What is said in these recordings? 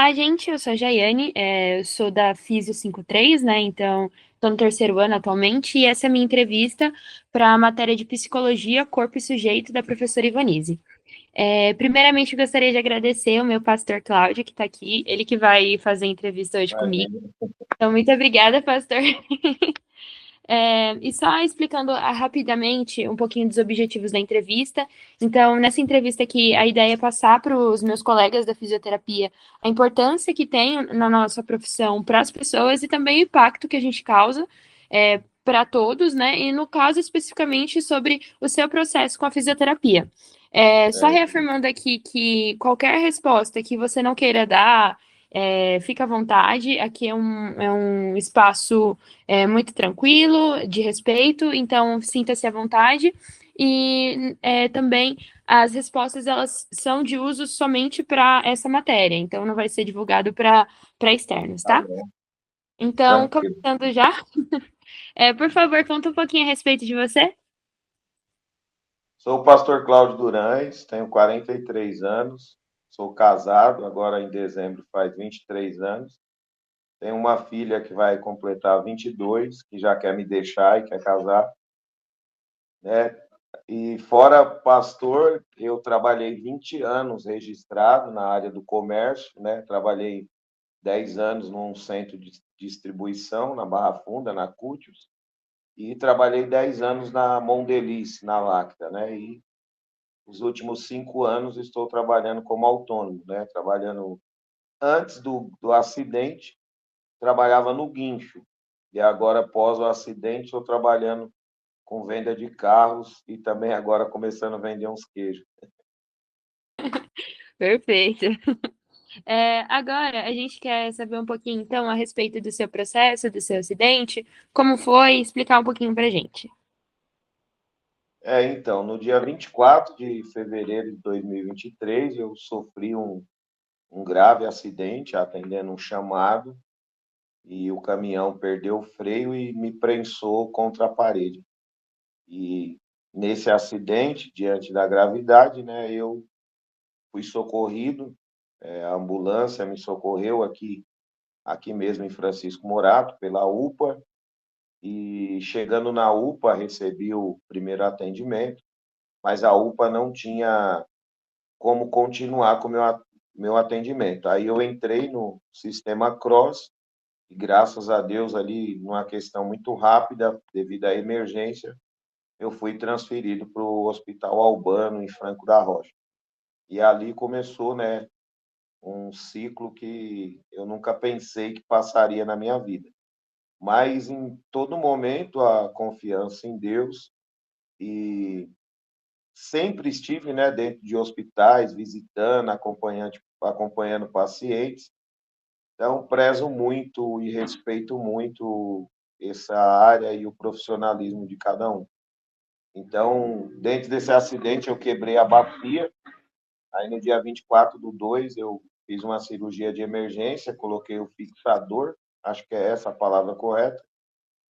Olá, gente, eu sou a Jaiane, eu sou da Físio 53, né? Então, estou no terceiro ano atualmente, e essa é a minha entrevista para a matéria de Psicologia, Corpo e Sujeito da professora Ivanise. Primeiramente, eu gostaria de agradecer o meu pastor Cláudio, que está aqui, ele que vai fazer a entrevista hoje comigo. Imagina. Então, muito obrigada, pastor. E só explicando rapidamente um pouquinho dos objetivos da entrevista. Então, nessa entrevista aqui, a ideia é passar para os meus colegas da fisioterapia a importância que tem na nossa profissão para as pessoas e também o impacto que a gente causa para todos, né? E no caso especificamente sobre o seu processo com a fisioterapia. Só É, reafirmando aqui que qualquer resposta que você não queira dar, fica à vontade. Aqui é um espaço muito tranquilo, de respeito, então sinta-se à vontade. E também as respostas elas são de uso somente para essa matéria, então não vai ser divulgado para externos, tá tá? bom. Então, Tranquilo. começando já, por favor, conta um pouquinho a respeito de você. Sou o pastor Cláudio Durães, tenho 43 anos, sou casado, agora em dezembro faz 23 anos. Tenho uma filha que vai completar 22, que já quer me deixar e quer casar, né? E fora pastor, eu trabalhei 20 anos registrado na área do comércio, né? Trabalhei 10 anos num centro de distribuição na Barra Funda, na Cútios, e trabalhei 10 anos na Mondeliz, na Lacta, né? E os últimos 5 anos estou trabalhando como autônomo, né? Trabalhando antes do acidente, trabalhava no guincho. E agora, após o acidente, estou trabalhando com venda de carros e também agora começando a vender uns queijos. Perfeito. Agora, a gente quer saber um pouquinho, então, a respeito do seu processo, do seu acidente, como foi, explicar um pouquinho pra gente. Então, no dia 24 de fevereiro de 2023, eu sofri um grave acidente atendendo um chamado e o caminhão perdeu o freio e me prensou contra a parede. E nesse acidente, diante da gravidade, né, eu fui socorrido, a ambulância me socorreu aqui mesmo em Francisco Morato, pela UPA, e chegando na UPA recebi o primeiro atendimento, mas a UPA não tinha como continuar com o meu atendimento. Aí eu entrei no sistema CROSS, e graças a Deus ali, numa questão muito rápida, devido à emergência, eu fui transferido para o Hospital Albano, em Franco da Rocha. E ali começou, né, um ciclo que eu nunca pensei que passaria na minha vida. Mas em todo momento a confiança em Deus e sempre estive, né, dentro de hospitais, visitando, acompanhando pacientes. Então prezo muito e respeito muito essa área e o profissionalismo de cada um. Então, dentro desse acidente eu quebrei a bacia. Aí no dia 24/2 eu fiz uma cirurgia de emergência, coloquei o fixador, acho que é essa a palavra correta,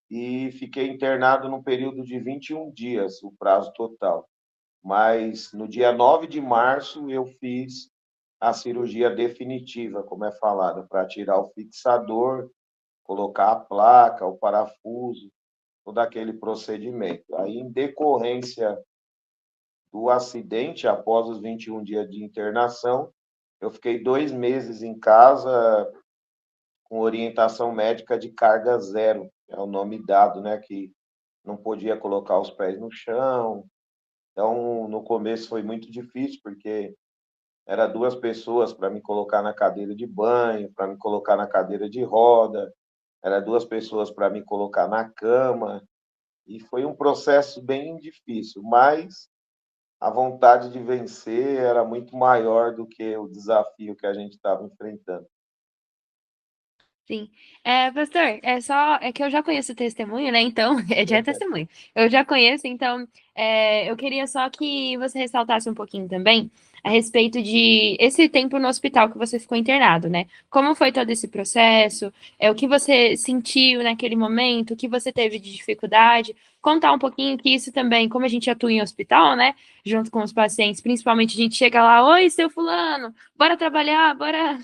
e fiquei internado no período de 21 dias, o prazo total. Mas no dia 9 de março eu fiz a cirurgia definitiva, como é falado, para tirar o fixador, colocar a placa, o parafuso, todo aquele procedimento. Aí, em decorrência do acidente, após os 21 dias de internação, eu fiquei 2 meses em casa com orientação médica de carga zero, é o nome dado, né? Que não podia colocar os pés no chão. Então, no começo foi muito difícil, porque era duas pessoas para me colocar na cadeira de banho, para me colocar na cadeira de roda, era duas pessoas para me colocar na cama, e foi um processo bem difícil, mas a vontade de vencer era muito maior do que o desafio que a gente estava enfrentando. Sim. Pastor, é que eu já conheço o testemunho, né? Então, já é testemunho. Eu já conheço, então, eu queria só que você ressaltasse um pouquinho também a respeito de esse tempo no hospital que você ficou internado, né? Como foi todo esse processo? O que você sentiu naquele momento? O que você teve de dificuldade? contar um pouquinho que isso também, como a gente atua em hospital, né, junto com os pacientes, principalmente a gente chega lá, oi, seu fulano, bora trabalhar, bora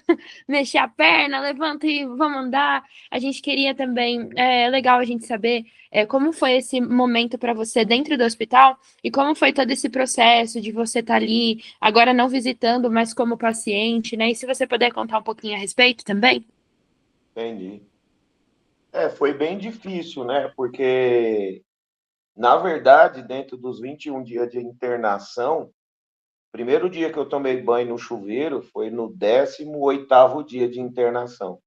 mexer a perna, levanta e vamos andar. A gente queria também, é legal a gente saber como foi esse momento para você dentro do hospital e como foi todo esse processo de você estar ali, agora não visitando, mas como paciente, né? E se você puder contar um pouquinho a respeito também. Entendi. Foi bem difícil, né? Porque, na verdade, dentro dos 21 dias de internação, primeiro dia que eu tomei banho no chuveiro foi no 18º dia de internação.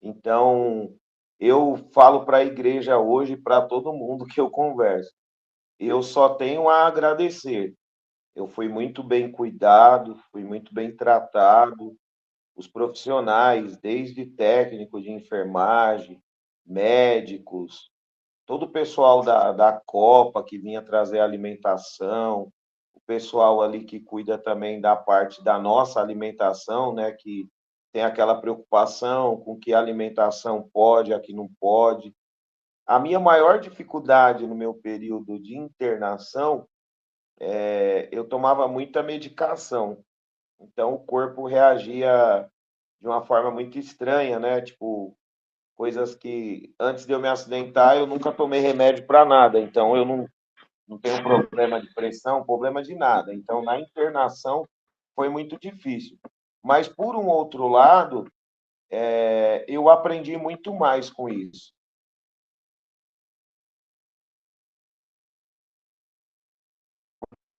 Então, eu falo para a igreja hoje, para todo mundo que eu converso, eu só tenho a agradecer. Eu fui muito bem cuidado, fui muito bem tratado. Os profissionais, desde técnicos de enfermagem, médicos, todo o pessoal da Copa que vinha trazer alimentação, o pessoal ali que cuida também da parte da nossa alimentação, né, que tem aquela preocupação com que alimentação pode, a que não pode. A minha maior dificuldade no meu período de internação, eu tomava muita medicação, então o corpo reagia de uma forma muito estranha, né? Tipo, coisas que antes de eu me acidentar eu nunca tomei remédio para nada, então eu não tenho problema de pressão, problema de nada. Então na internação foi muito difícil. Mas por um outro lado, eu aprendi muito mais com isso.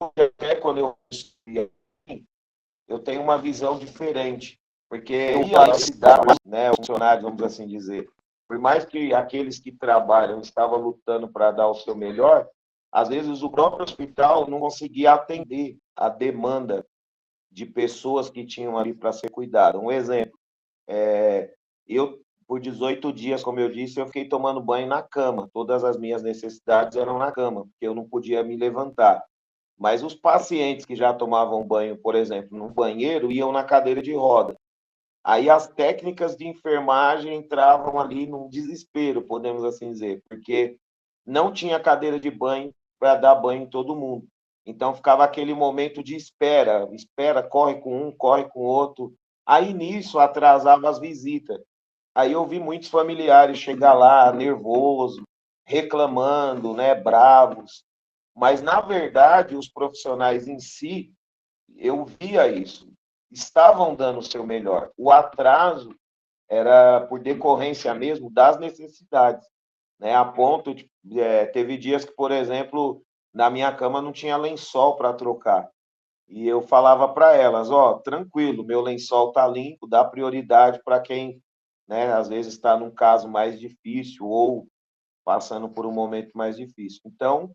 Até quando eu tenho uma visão diferente, porque eu ia à cidade, né, os funcionários, vamos assim dizer, por mais que aqueles que trabalham estavam lutando para dar o seu melhor, às vezes o próprio hospital não conseguia atender a demanda de pessoas que tinham ali para ser cuidado. Um exemplo, eu, por 18 dias, como eu disse, eu fiquei tomando banho na cama. Todas as minhas necessidades eram na cama, porque eu não podia me levantar. Mas os pacientes que já tomavam banho, por exemplo, no banheiro, iam na cadeira de roda. Aí as técnicas de enfermagem entravam ali num desespero, podemos assim dizer, porque não tinha cadeira de banho para dar banho em todo mundo. Então ficava aquele momento de espera, espera, corre com um, corre com outro. Aí nisso atrasava as visitas. Aí eu vi muitos familiares chegar lá nervoso, reclamando, né, bravos. Mas na verdade, os profissionais em si, eu via isso, estavam dando o seu melhor. O atraso era por decorrência mesmo das necessidades, né? A ponto de teve dias que, por exemplo, na minha cama não tinha lençol para trocar. E eu falava para elas, ó, tranquilo, meu lençol tá limpo, dá prioridade para quem, né, às vezes está num caso mais difícil ou passando por um momento mais difícil. Então,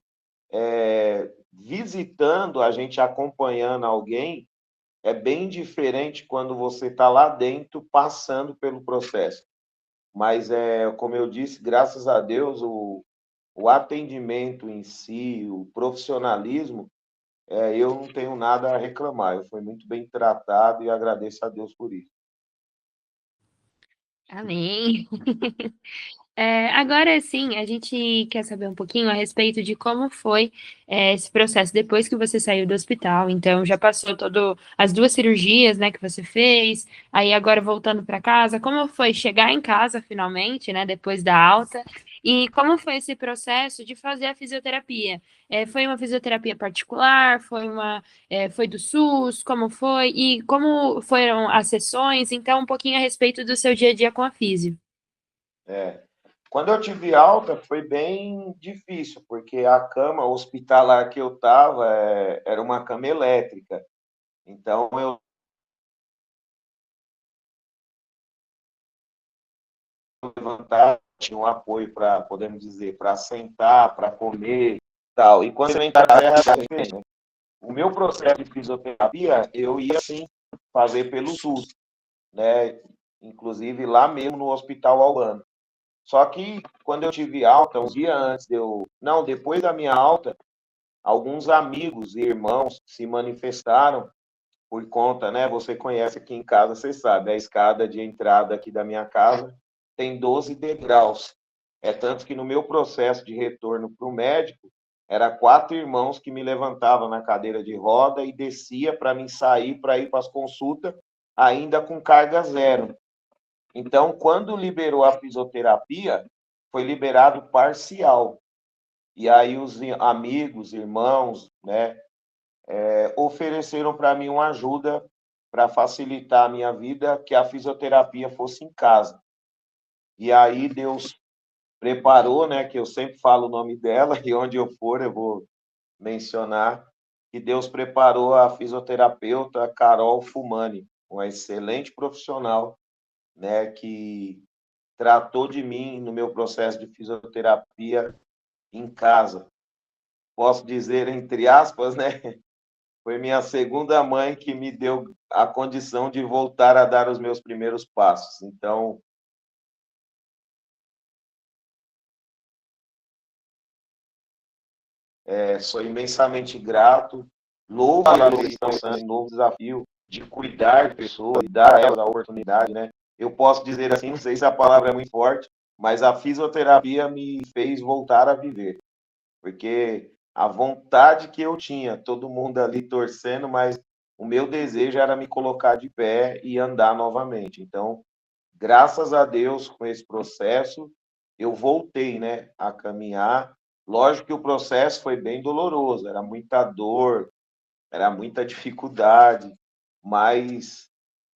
visitando, a gente acompanhando alguém, é bem diferente quando você está lá dentro passando pelo processo. Mas, como eu disse, graças a Deus, o atendimento em si, o profissionalismo, eu não tenho nada a reclamar. Eu fui muito bem tratado e agradeço a Deus por isso. Amém. Agora sim, a gente quer saber um pouquinho a respeito de como foi, esse processo depois que você saiu do hospital. Então, já passou todo as duas cirurgias, né, que você fez, aí agora voltando para casa, como foi chegar em casa finalmente, né, depois da alta, e como foi esse processo de fazer a fisioterapia? Foi uma fisioterapia particular? Foi do SUS? Como foi? E como foram as sessões? Então, um pouquinho a respeito do seu dia a dia com a fisio. É. Quando eu tive alta, foi bem difícil, porque a cama hospitalar que eu estava era uma cama elétrica. Então, eu levantar, tinha um apoio para, podemos dizer, para sentar, para comer, tal. E quando eu entrei era diferente, né? O meu processo de fisioterapia, eu ia sim fazer pelo SUS, né? Inclusive lá mesmo no Hospital Albano. Só que quando eu tive alta, um dia antes de eu, não, depois da minha alta, alguns amigos e irmãos se manifestaram por conta, né? Você conhece aqui em casa, você sabe, a escada de entrada aqui da minha casa tem 12 degraus. É tanto que no meu processo de retorno para o médico, era 4 irmãos que me levantavam na cadeira de roda e descia para mim sair para ir para as consultas, ainda com carga zero. Então, quando liberou a fisioterapia, foi liberado parcial. E aí os amigos, irmãos, né, ofereceram para mim uma ajuda para facilitar a minha vida, que a fisioterapia fosse em casa. E aí Deus preparou, né, que eu sempre falo o nome dela, e onde eu for eu vou mencionar, que Deus preparou a fisioterapeuta Carol Fumani, uma excelente profissional, né, que tratou de mim no meu processo de fisioterapia em casa. Posso dizer, entre aspas, né, foi minha segunda mãe que me deu a condição de voltar a dar os meus primeiros passos. Então, sou imensamente grato, louvo a Deus por esse novo desafio de cuidar de pessoas e dar a elas a oportunidade, né? Eu posso dizer assim, não sei se a palavra é muito forte, mas a fisioterapia me fez voltar a viver, porque a vontade que eu tinha, todo mundo ali torcendo, mas o meu desejo era me colocar de pé e andar novamente. Então, graças a Deus, com esse processo, eu voltei, né, a caminhar. Lógico que o processo foi bem doloroso, era muita dor, era muita dificuldade, mas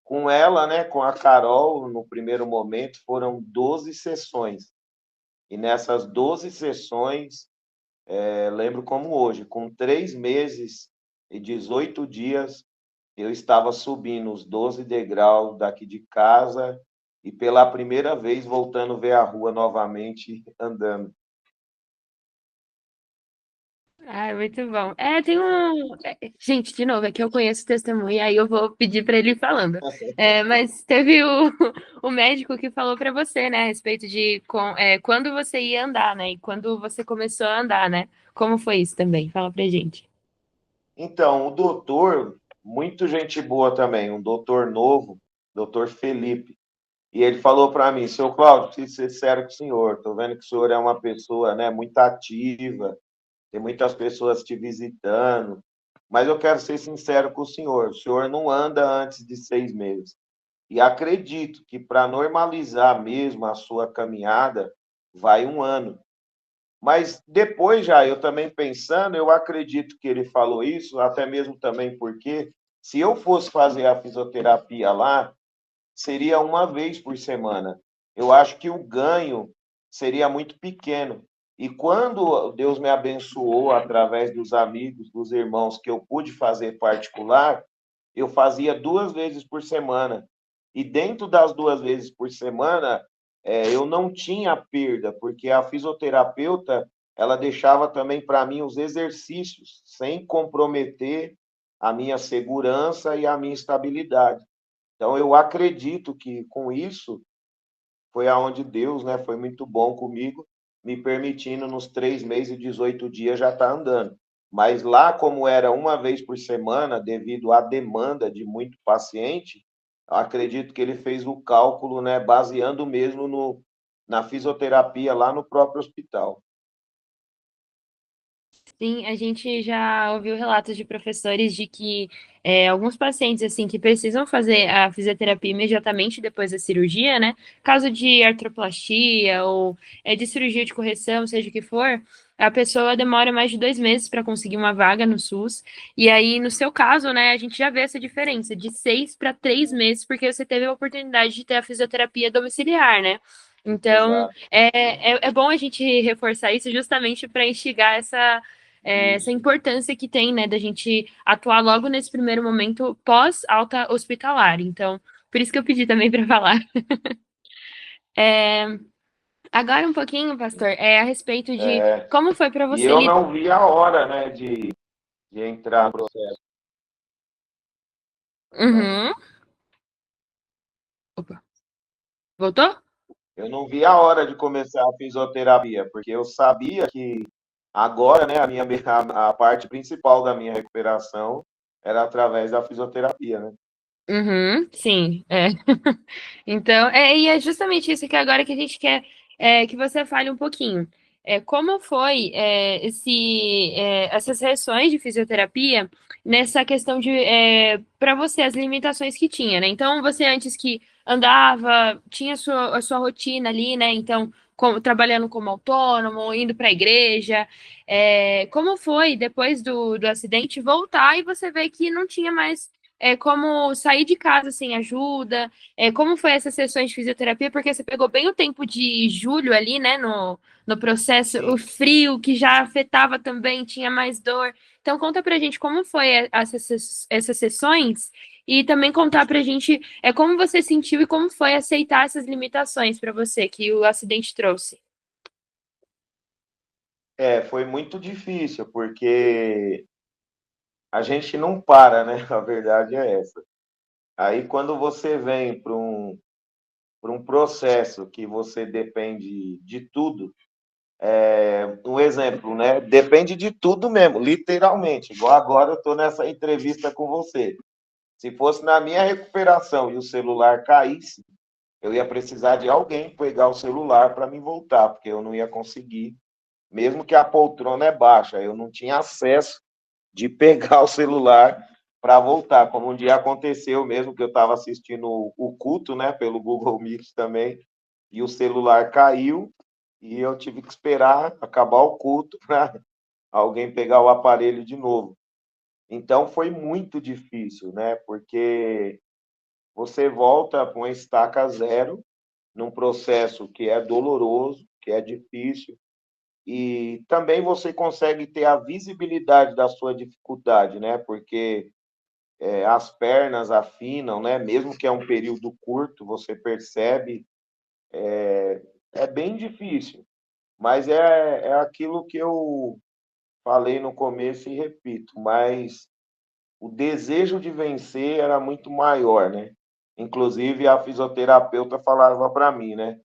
com ela, né, com a Carol, no primeiro momento, foram 12 sessões. E nessas 12 sessões, lembro como hoje, com 3 meses e 18 dias, eu estava subindo os 12 degraus daqui de casa e pela primeira vez voltando a ver a rua novamente andando. Ah, muito bom. Tem um. Gente, de novo, é que eu conheço o testemunho, aí eu vou pedir para ele ir falando. Mas teve o médico que falou para você, né, a respeito de quando você ia andar, né, e quando você começou a andar, né? Como foi isso também? Fala pra gente. Então, o doutor, muito gente boa também, um doutor novo, doutor Felipe, e ele falou para mim, seu Cláudio, preciso ser sério com o senhor, estou vendo que o senhor é uma pessoa, né, muito ativa, tem muitas pessoas te visitando, mas eu quero ser sincero com o senhor não anda antes de 6 meses. E acredito que para normalizar mesmo a sua caminhada, vai um ano. Mas depois já, eu também pensando, eu acredito que ele falou isso, até mesmo também porque, se eu fosse fazer a fisioterapia lá, seria uma vez por semana. Eu acho que o ganho seria muito pequeno. E quando Deus me abençoou através dos amigos, dos irmãos que eu pude fazer particular, eu fazia 2 vezes por semana. E dentro das 2 vezes por semana, eu não tinha perda, porque a fisioterapeuta ela deixava também para mim os exercícios, sem comprometer a minha segurança e a minha estabilidade. Então, eu acredito que com isso foi aonde Deus, né, foi muito bom comigo, me permitindo nos 3 meses e 18 dias já estar andando. Mas lá, como era uma vez por semana, devido à demanda de muito paciente, eu acredito que ele fez o cálculo, né, baseando mesmo na fisioterapia lá no próprio hospital. Sim, a gente já ouviu relatos de professores de que alguns pacientes assim que precisam fazer a fisioterapia imediatamente depois da cirurgia, né? Caso de artroplastia ou de cirurgia de correção, seja o que for, a pessoa demora mais de 2 meses para conseguir uma vaga no SUS. E aí, no seu caso, né, a gente já vê essa diferença de 6 para 3 meses, porque você teve a oportunidade de ter a fisioterapia domiciliar, né? Então, Exato. é bom a gente reforçar isso justamente para instigar essa Isso. importância que tem, né, da gente atuar logo nesse primeiro momento pós-alta hospitalar. Então, por isso que eu pedi também para falar. É, agora um pouquinho, pastor, a respeito de como foi para E você eu lidar. não vi a hora, né, de entrar no processo. Uhum. Opa, voltou? Eu não vi a hora de começar a fisioterapia, porque eu sabia que agora, né, a parte principal da minha recuperação era através da fisioterapia, né? Uhum, sim, Então, e é justamente isso que agora que a gente quer que você fale um pouquinho. Como foi essas sessões de fisioterapia nessa questão de para você as limitações que tinha, né? Então você antes que andava, tinha a sua rotina ali, né? Então trabalhando como autônomo, indo para a igreja, como foi depois do acidente voltar e você ver que não tinha mais como sair de casa sem ajuda? Como foi essas sessões de fisioterapia? Porque você pegou bem o tempo de julho ali, né, no processo, o Sim. frio que já afetava também, tinha mais dor. Então conta pra gente como foi essas sessões e também contar pra gente como você sentiu e como foi aceitar essas limitações para você que o acidente trouxe. Foi muito difícil, porque a gente não para, né? A verdade é essa. Aí, quando você vem para um processo que você depende de tudo, um exemplo, né? Depende de tudo mesmo, literalmente. Igual agora eu estou nessa entrevista com você. Se fosse na minha recuperação e o celular caísse, eu ia precisar de alguém pegar o celular para me voltar, porque eu não ia conseguir, mesmo que a poltrona é baixa, eu não tinha acesso de pegar o celular para voltar, como um dia aconteceu mesmo, que eu estava assistindo o culto, né, pelo Google Meet também, e o celular caiu, e eu tive que esperar acabar o culto para alguém pegar o aparelho de novo. Então foi muito difícil, né, porque você volta com a estaca zero, num processo que é doloroso, que é difícil, e também você consegue ter a visibilidade da sua dificuldade, né? Porque as pernas afinam, né? Mesmo que é um período curto, você percebe, é bem difícil, mas é aquilo que eu falei no começo e repito, mas o desejo de vencer era muito maior, né? Inclusive, a fisioterapeuta falava para mim, né?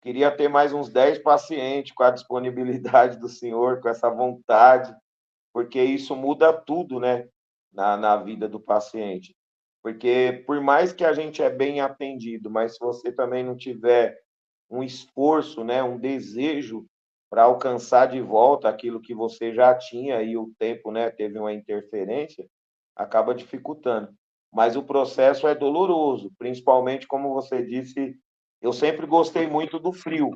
Queria ter mais uns 10 pacientes com a disponibilidade do senhor, com essa vontade, porque isso muda tudo, né, na vida do paciente. Porque por mais que a gente é bem atendido, mas se você também não tiver um esforço, né, um desejo para alcançar de volta aquilo que você já tinha e o tempo, né, teve uma interferência, acaba dificultando. Mas o processo é doloroso, principalmente como você disse, eu sempre gostei muito do frio.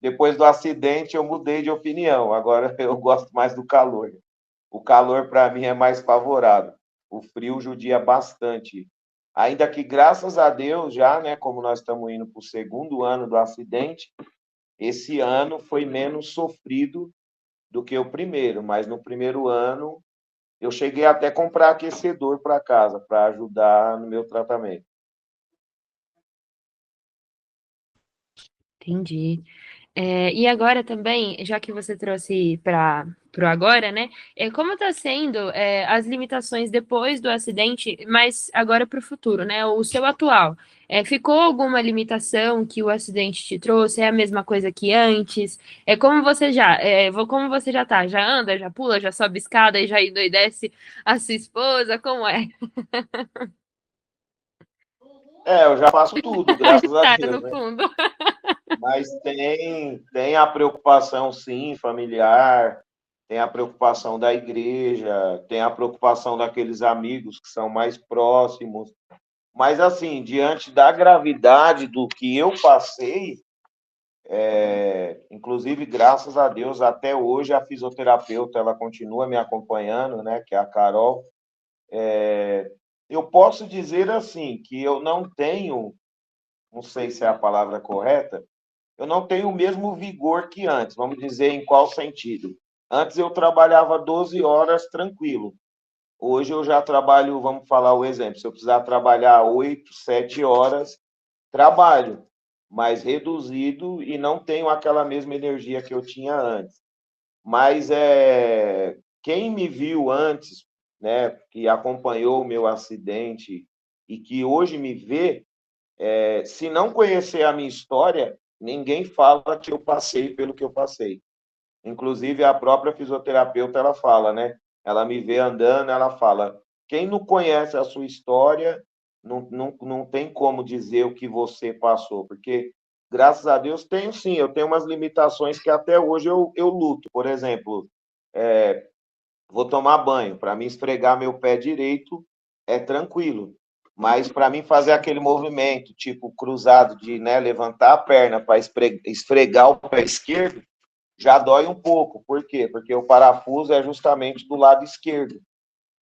Depois do acidente eu mudei de opinião, agora eu gosto mais do calor. O calor para mim é mais favorável. O frio judia bastante. Ainda que, graças a Deus, já, né, como nós estamos indo para o segundo ano do acidente, esse ano foi menos sofrido do que o primeiro, mas no primeiro ano eu cheguei até a comprar aquecedor para casa, para ajudar no meu tratamento. Entendi. E agora também, já que você trouxe para o agora, né? Como está sendo as limitações depois do acidente, mas agora para o futuro, né? O seu atual. Ficou alguma limitação que o acidente te trouxe? É a mesma coisa que antes? Como você já tá? Já anda, já pula, já sobe escada e já endoidece a sua esposa? Como é? Eu já faço tudo, graças a Risada Deus, no né? fundo. Mas tem a preocupação, sim, familiar, tem a preocupação da igreja, tem a preocupação daqueles amigos que são mais próximos. Mas, assim, diante da gravidade do que eu passei, inclusive, graças a Deus, até hoje a fisioterapeuta ela continua me acompanhando, né, que é a Carol. Eu posso dizer assim que eu não tenho, não sei se é a palavra correta, eu não tenho o mesmo vigor que antes. Vamos dizer em qual sentido? Antes eu trabalhava 12 horas tranquilo. Hoje eu já trabalho, vamos falar o exemplo, se eu precisar trabalhar 8, 7 horas, trabalho, mas reduzido e não tenho aquela mesma energia que eu tinha antes. Mas quem me viu antes, né, que acompanhou o meu acidente e que hoje me vê, se não conhecer a minha história, ninguém fala que eu passei pelo que eu passei. Inclusive, a própria fisioterapeuta, ela fala, né? Ela me vê andando, ela fala, quem não conhece a sua história, não tem como dizer o que você passou, porque graças a Deus, tenho sim. Eu tenho umas limitações que até hoje eu luto. Por exemplo, vou tomar banho. Para mim, esfregar meu pé direito é tranquilo. Mas para mim fazer aquele movimento, tipo cruzado, de, né, levantar a perna para esfregar o pé esquerdo, já dói um pouco. Por quê? Porque o parafuso é justamente do lado esquerdo.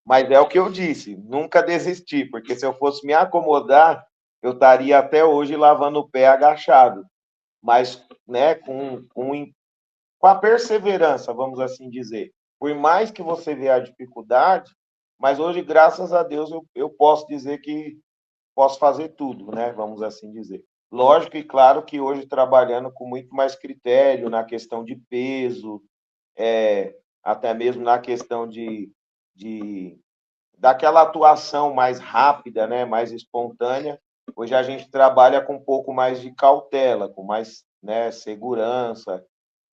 Mas é o que eu disse, nunca desisti, porque se eu fosse me acomodar, eu estaria até hoje lavando o pé agachado. Mas, né, com a perseverança, vamos assim dizer. Por mais que você vê a dificuldade, mas hoje, graças a Deus, eu posso dizer que posso fazer tudo, né? Vamos assim dizer. Lógico e claro que hoje trabalhando com muito mais critério na questão de peso, até mesmo na questão de daquela atuação mais rápida, né? Mais espontânea. Hoje a gente trabalha com um pouco mais de cautela, com mais, né, segurança,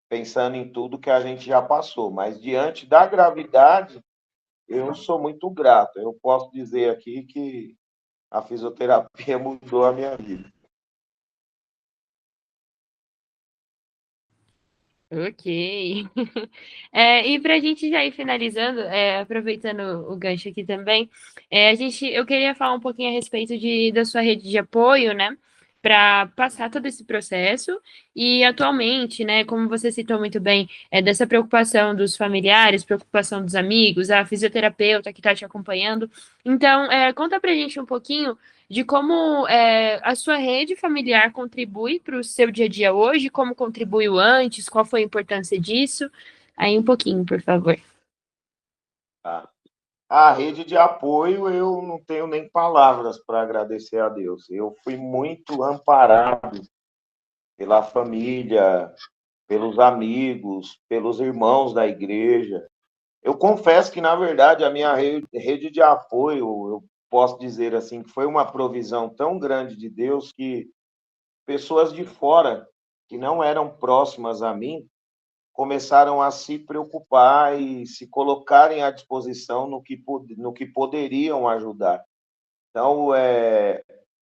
pensando em tudo que a gente já passou. Mas diante da gravidade, eu sou muito grato. Eu posso dizer aqui que a fisioterapia mudou a minha vida. Ok. E para a gente já ir finalizando, aproveitando o gancho aqui também, eu queria falar um pouquinho a respeito da sua rede de apoio, né? Para passar todo esse processo. E atualmente, né, como você citou muito bem, dessa preocupação dos familiares, preocupação dos amigos, a fisioterapeuta que está te acompanhando. Então, conta pra gente um pouquinho de como a sua rede familiar contribui para o seu dia a dia hoje, como contribuiu antes, qual foi a importância disso. Aí um pouquinho, por favor. Tá? A rede de apoio, eu não tenho nem palavras para agradecer a Deus. Eu fui muito amparado pela família, pelos amigos, pelos irmãos da igreja. Eu confesso que, na verdade, a minha rede de apoio, eu posso dizer assim, que foi uma provisão tão grande de Deus que pessoas de fora, que não eram próximas a mim, começaram a se preocupar e se colocarem à disposição no que poderiam ajudar. Então,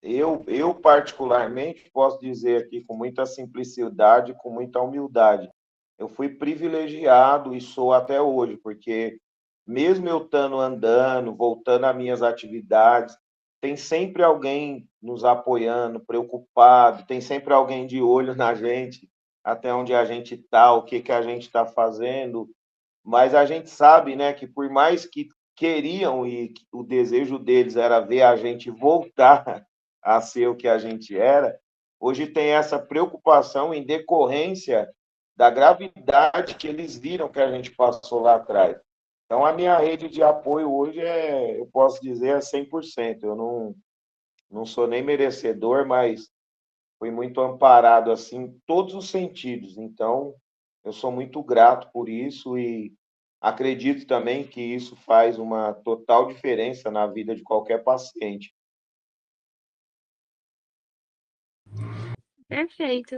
eu particularmente posso dizer aqui com muita simplicidade, com muita humildade, eu fui privilegiado e sou até hoje, porque mesmo eu estando andando, voltando às minhas atividades, tem sempre alguém nos apoiando, preocupado, tem sempre alguém de olho na gente, até onde a gente está, o que a gente está fazendo, mas a gente sabe, né, que por mais que queriam e que o desejo deles era ver a gente voltar a ser o que a gente era, hoje tem essa preocupação em decorrência da gravidade que eles viram que a gente passou lá atrás. Então, a minha rede de apoio hoje eu posso dizer, é 100%. Eu não sou nem merecedor, mas fui muito amparado assim em todos os sentidos. Então, eu sou muito grato por isso e acredito também que isso faz uma total diferença na vida de qualquer paciente. Perfeito.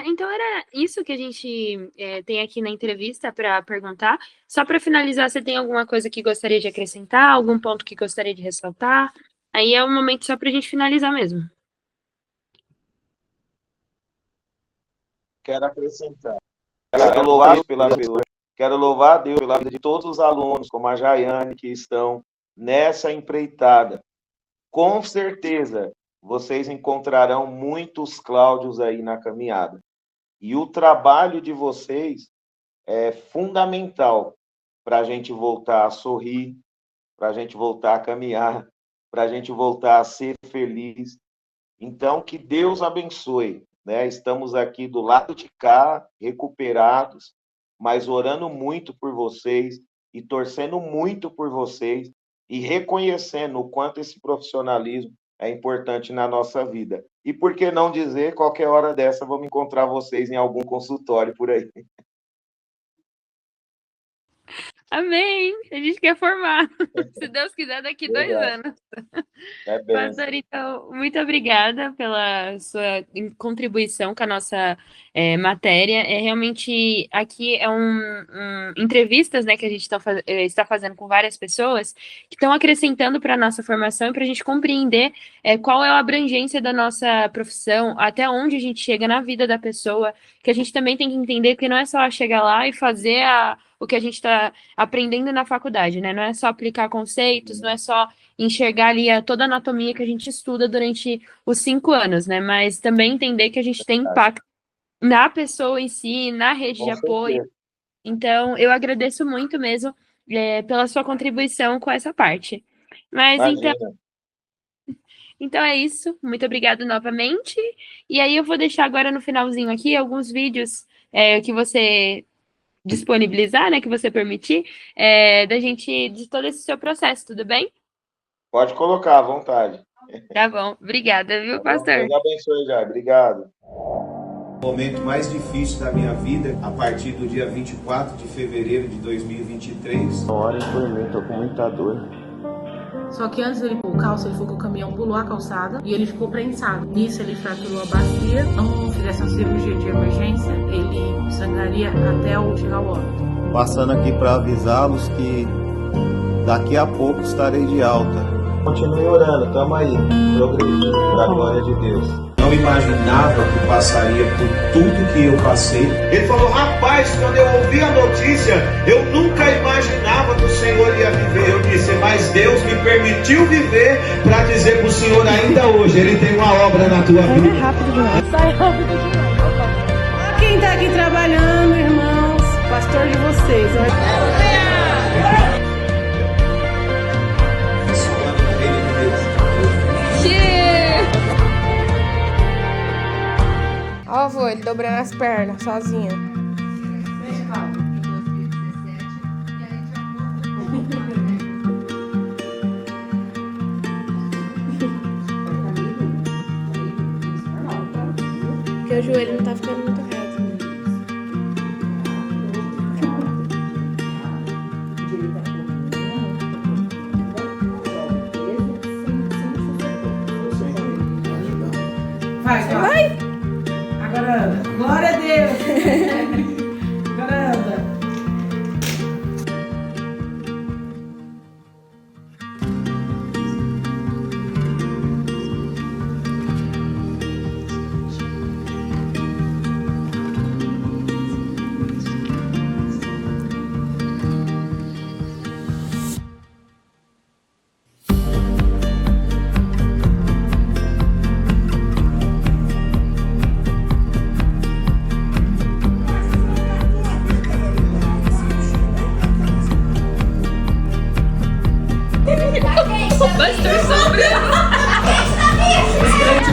Então era isso que a gente tem aqui na entrevista para perguntar. Só para finalizar, você tem alguma coisa que gostaria de acrescentar, algum ponto que gostaria de ressaltar? Aí é um momento só para a gente finalizar mesmo. Quero acrescentar. Quero louvar a Deus pela vida. Quero louvar a Deus pela vida de todos os alunos, como a Jaiane, que estão nessa empreitada. Com certeza, vocês encontrarão muitos Cláudios aí na caminhada. E o trabalho de vocês é fundamental para a gente voltar a sorrir, para a gente voltar a caminhar, para a gente voltar a ser feliz. Então, que Deus abençoe. Né? Estamos aqui do lado de cá, recuperados, mas orando muito por vocês e torcendo muito por vocês e reconhecendo o quanto esse profissionalismo é importante na nossa vida. E por que não dizer, qualquer hora dessa, vamos encontrar vocês em algum consultório por aí. Amém! A gente quer formar. Se Deus quiser, daqui 2 anos. É bem. Pastor, então, muito obrigada pela sua contribuição com a nossa matéria. É realmente aqui é entrevistas, né, que a gente está fazendo com várias pessoas que estão acrescentando para a nossa formação e para a gente compreender qual é a abrangência da nossa profissão, até onde a gente chega na vida da pessoa, que a gente também tem que entender que não é só chegar lá e fazer o que a gente está aprendendo na faculdade, né? Não é só aplicar conceitos, não é só enxergar ali toda a anatomia que a gente estuda durante os 5 anos, né? Mas também entender que a gente tem impacto na pessoa em si, na rede de apoio. Então, eu agradeço muito mesmo pela sua contribuição com essa parte. Mas então é isso. Muito obrigada novamente. E aí eu vou deixar agora no finalzinho aqui alguns vídeos que você disponibilizar, né? Que você permitir, da gente, de todo esse seu processo, tudo bem? Pode colocar à vontade. Tá bom. Obrigada, viu, pastor? Deus abençoe, já. Obrigado. O momento mais difícil da minha vida, a partir do dia 24 de fevereiro de 2023. Orem por mim, tô com muita dor. Só que antes dele pôr o calço, ele foi que o caminhão pulou a calçada e ele ficou prensado. Nisso ele fraturou a bacia. Não fizesse uma cirurgia de emergência, ele sangraria até chegar ao óbito. Passando aqui para avisá-los que daqui a pouco estarei de alta. Continue orando, tamo aí, progredindo para a glória de Deus. Não imaginava que passaria por tudo que eu passei. Ele falou, rapaz, quando eu ouvi a notícia, eu nunca imaginava que o Senhor ia viver. Eu disse, mas Deus me permitiu viver para dizer para o Senhor ainda hoje, Ele tem uma obra na tua vida. É rápido demais. Sai rápido demais. Quem está aqui trabalhando, irmãos, pastor de vocês. Ó, avô, ele dobrando as pernas, sozinho. Porque o joelho não tá ficando muito reto. Vai! Agora anda. Glória a Deus! Agora anda.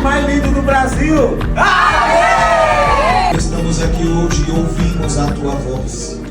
Mais lindo do Brasil! Estamos aqui hoje e ouvimos a tua voz.